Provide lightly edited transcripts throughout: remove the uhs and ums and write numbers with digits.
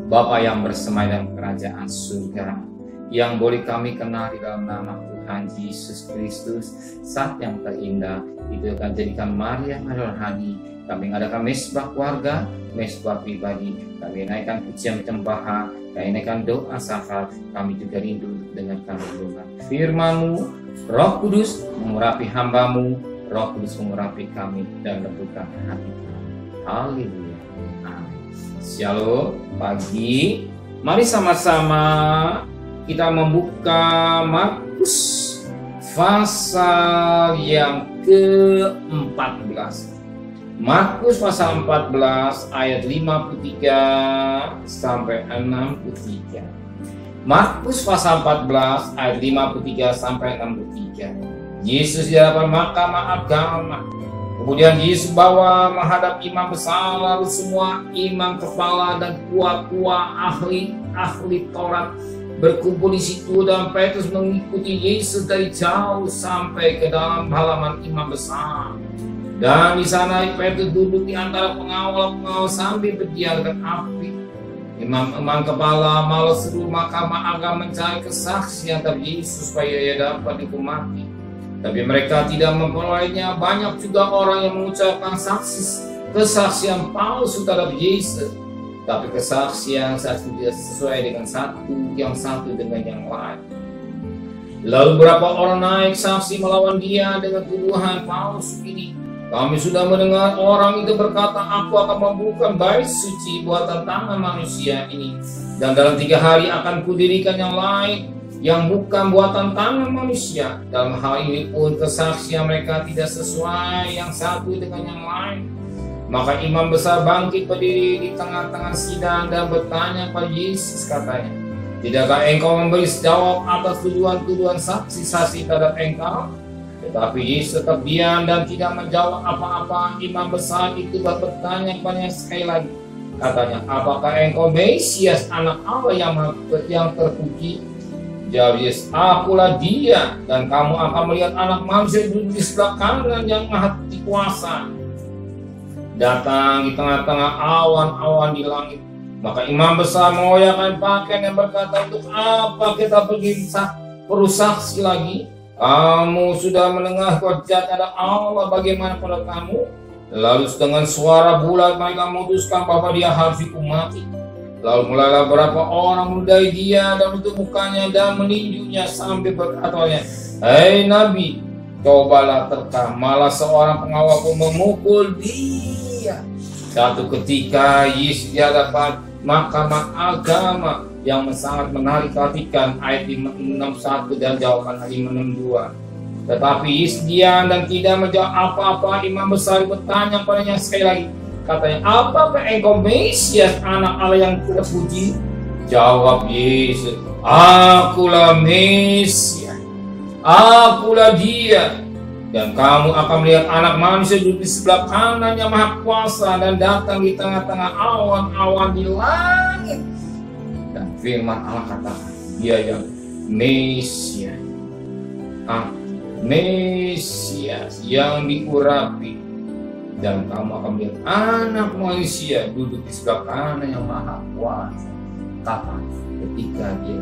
Bapa yang bersemai dalam kerajaan surga, yang boleh kami kenal di dalam nama Tuhan Yesus Kristus. Saat yang terindah itu akan jadikan Maria rohani. Kami mengadakan mesbah keluarga, mesbah pribadi. Kami naikkan pujian penyembahan, kami naikkan doa syafaat. Kami juga rindu dengan kami Tuhan. Firman-Mu, Roh Kudus mengurapi hamba-Mu, Roh Kudus mengurapi kami dan lembutkan hati kami. Haleluya. Amin. Shalom pagi. Mari sama-sama kita membuka Markus pasal yang ke-14. Markus pasal 14 ayat 53 sampai 63. Markus pasal 14 ayat 53 sampai 63. Yesus di hadapan mahkamah agama. Kemudian Yesus bawa menghadap imam besar, lalu semua imam kepala dan tua-tua ahli Taurat berkumpul di situ, dan Petrus mengikuti Yesus dari jauh sampai ke dalam halaman imam besar. Dan di sana Petrus duduk di antara pengawal sambil berdialog api. Imam kepala malah seluruh mahkamah agama mencari kesaksian terhadap Yesus supaya ia dapat dihukum mati. Tapi mereka tidak memperolehnya. Banyak juga orang yang mengucapkan kesaksian palsu terhadap Yesus. Tapi kesaksian satu tidak sesuai dengan satu dengan yang lain. Lalu beberapa orang naik saksi melawan dia dengan tuduhan palsu ini. Kami sudah mendengar orang itu berkata, aku akan membuka bait suci buatan tangan manusia ini, dan dalam 3 hari akan kudirikan yang lain yang bukan buatan tangan manusia. Dalam hal ini pun kesaksian mereka tidak sesuai yang satu dengan yang lain. Maka imam besar bangkit berdiri di tengah-tengah sidang dan bertanya pada Yesus, katanya, tidakkah engkau memberi jawab atas tuduhan-tuduhan saksi-saksi terhadap engkau? Tetapi Yesus tetap diam dan tidak menjawab apa-apa. Imam besar itu bertanya kepadanya sekali lagi, katanya, apakah engkau Mesias, anak Allah yang terpuji? Jawab Yesus, akulah dia, dan kamu akan melihat anak manusia duduk di sebelah kanan yang maha kuasa, datang di tengah-tengah awan-awan di langit. Maka imam besar mengoyakkan pakaian dan berkata, untuk apa kita perlu saksi lagi? Kamu sudah mendengar hujat ada Allah, bagaimana pada kamu? Lalu dengan suara bulat mereka memutuskan bahwa dia harus dihukum mati. Lalu mulailah beberapa orang menudai dia dan menutup mukanya dan meninjunya sambil berkata, hei Nabi, cobalah terka. Malah seorang pengawal pun memukul dia. Satu ketika Yesus di hadapan mahkamah agama yang sangat menarik, perhatikan ayat 61 dan jawaban ayat 62. Tetapi Yesus diam dan tidak menjawab apa-apa. Imam besar bertanya padanya sekali lagi, katanya, apakah engkau Mesias, anak Allah yang terpuji? Jawab Yesus, akulah Mesias, akulah dia, dan kamu akan melihat anak manusia duduk di sebelah kanan yang maha kuasa dan datang di tengah-tengah awan-awan di langit. Dan firman Allah katakan, dia yang Mesias, Mesias yang diurapi, dan kamu akan melihat anak manusia duduk di sebelah kanan yang maha kuasa. Kapan? Ketika dia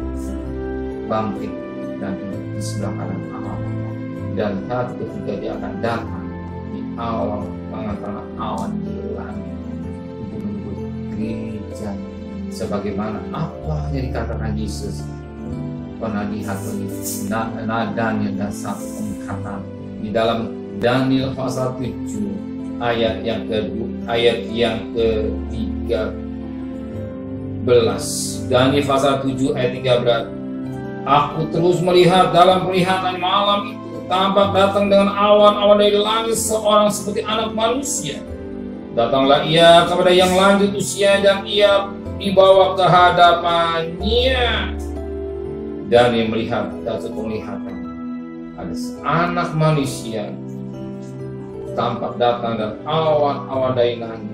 bangkit dan duduk di sebelah kanan Allah. Dan satu ketika dia akan datang di awal tengah-tengah awan di langit untuk menyebut gereja. Sebagaimana apa yang dikatakan Yesus pernah lihat oleh Daniel dan satu penglihatan di dalam Daniel pasal 7 ayat yang ke-13. Daniel pasal 7 ayat 13. Aku terus melihat dalam penglihatan malam itu, tampak datang dengan awan-awan dari langit seorang seperti anak manusia. Datanglah ia kepada yang lanjut usia dan ia dibawa ke hadapannya. Dan ia melihat dari penglihatan ada anak manusia tampak datang dan awan-awan dari langit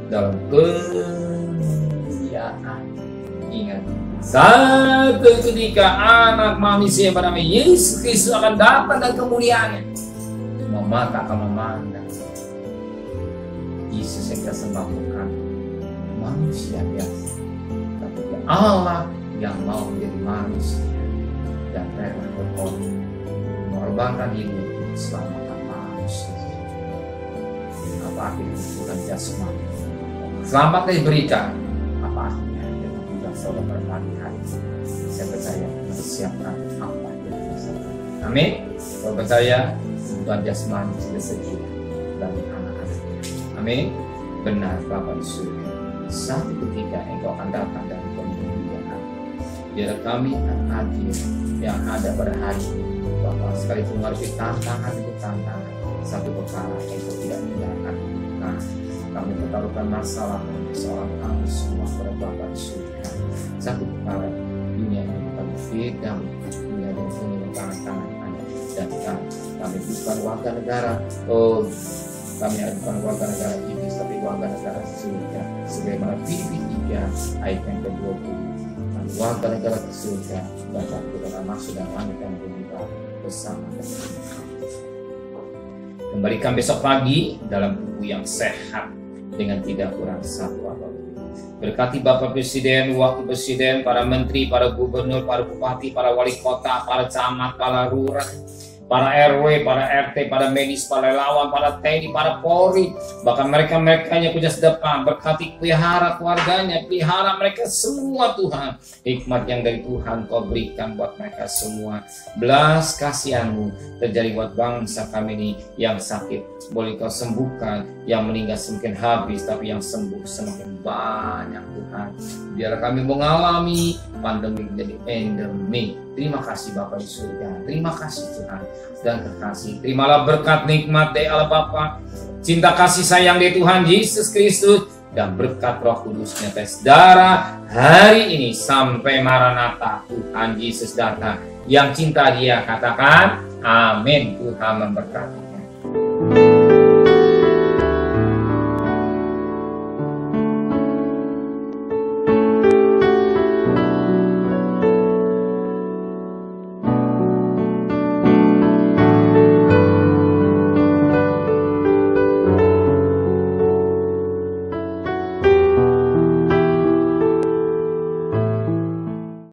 dalam kemuliaan. Ingat, satu ketika anak manusia pada nama Yesus Kristus akan datang dan kemuliaannya, semua mata akan memandang Yesus yang kita sembah, bukan manusia biasa, Allah yang mau menjadi manusia dan rela berkorban, mengorbankan hidup untuk keselamatan manusia. Apa artinya kebutuhan jasmani? Selamat diberikan. Apa artinya? Dengan juga saudara pada pagi hari saya percaya mempersiapkan apa yang bisa. Amin. Kalau percaya kebutuhan jasmani sudah sedia bagi anak-anak. Amin. Benar Bapa di surga. Satu ketika Engkau akan datang dari kemuliaan. Biar kami akan hadir yang ada pada hari ini. Bapak sekalipun menghadapi tantangan demi tantangan, satu perkara Engkau tidak tinggalkan. Nah, kami pertaruhkan masalah persoalan kami semua kepada Bapa di surga. Satu perkara, dunia ini bukan beda, dunia ini punya tangan-tangan Anda dan kami bukan warga negara. Kami bukan warga negara iblis, tapi warga negara surga. Sebagaimana Filipi 3 ayat yang ke-20. Warga negara surga dan satu dalam maksud dan langit yang berlimpah bersama dengan. Kembalikan besok pagi dalam tubuh yang sehat dengan tidak kurang satu apapun. Berkati Bapak Presiden, Wakil Presiden, para Menteri, para Gubernur, para Bupati, para Wali Kota, para Camat, para Lurah, para RW, para RT, para medis, para relawan, para TNI, para Polri, bahkan mereka-mereka yang punya sedekah, berkati, pelihara keluarganya, pelihara mereka semua Tuhan. Hikmat yang dari Tuhan Kau berikan buat mereka semua. Belas kasihan-Mu terjadi buat bangsa kami ini yang sakit, boleh Kau sembuhkan, yang meninggal semakin habis, tapi yang sembuh semakin banyak Tuhan. Biar kami mengalami pandemi menjadi endemi. Terima kasih Bapa di surga. Terima kasih Tuhan dan kekasih. Terimalah berkat nikmat dari Allah Bapa, cinta kasih sayang dari Tuhan Yesus Kristus, dan berkat Roh Kudus-Nya tes darah hari ini sampai Maranatha Tuhan Yesus datang. Yang cinta Dia katakan amin. Tuhan memberkati.